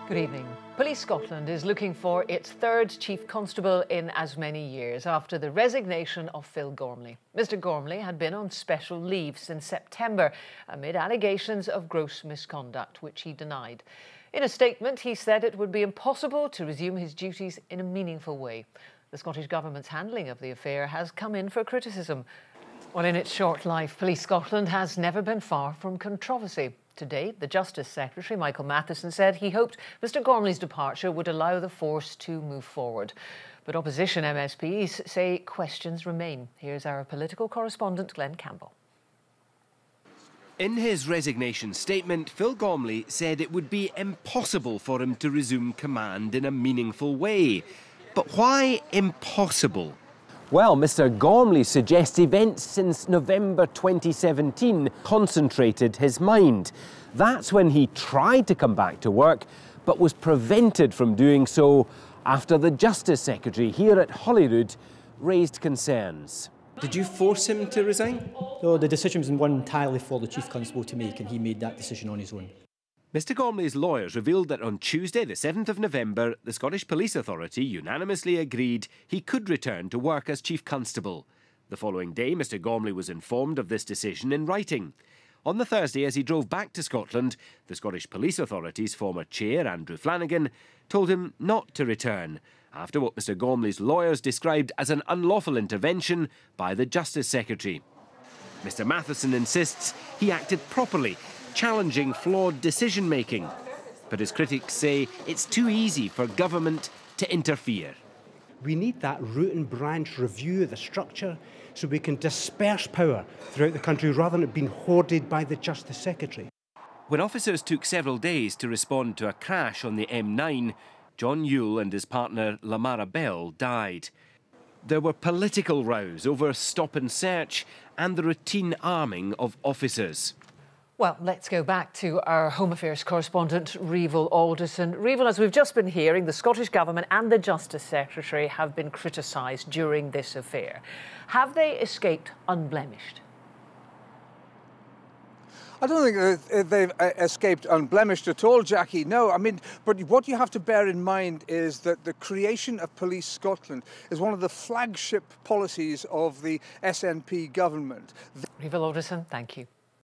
Good evening. Police Scotland is looking for its third Chief Constable in as many years after the resignation of Phil Gormley. Mr Gormley had been on special leave since September amid allegations of gross misconduct, which he denied. In a statement, he said it would be impossible to resume his duties in a meaningful way. The Scottish Government's handling of the affair has come in for criticism. Well, in its short life, Police Scotland has never been far from controversy. Today, the Justice Secretary, Michael Matheson, said he hoped Mr Gormley's departure would allow the force to move forward. But opposition MSPs say questions remain. Here's our political correspondent, Glenn Campbell. In his resignation statement, Phil Gormley said it would be impossible for him to resume command in a meaningful way. But why impossible? Well, Mr Gormley suggests events since November 2017 concentrated his mind. That's when he tried to come back to work, but was prevented from doing so after the Justice Secretary here at Holyrood raised concerns. Did you force him to resign? No, the decision was one entirely for the Chief Constable to make, and he made that decision on his own. Mr Gormley's lawyers revealed that on Tuesday, the 7th of November, the Scottish Police Authority unanimously agreed he could return to work as Chief Constable. The following day, Mr Gormley was informed of this decision in writing. On the Thursday, as he drove back to Scotland, the Scottish Police Authority's former chair, Andrew Flanagan, told him not to return, after what Mr Gormley's lawyers described as an unlawful intervention by the Justice Secretary. Mr Matheson insists he acted properly, challenging flawed decision-making. But his critics say it's too easy for government to interfere. We need that root and branch review of the structure so we can disperse power throughout the country rather than it being hoarded by the Justice Secretary. When officers took several days to respond to a crash on the M9, John Yule and his partner Lamara Bell died. There were political rows over stop and search and the routine arming of officers. Well, let's go back to our Home Affairs correspondent, Reval Alderson. Reval, as we've just been hearing, the Scottish Government and the Justice Secretary have been criticised during this affair. Have they escaped unblemished? I don't think they've escaped unblemished at all, Jackie. No, I mean, but what you have to bear in mind is that the creation of Police Scotland is one of the flagship policies of the SNP government. Reval Alderson, thank you.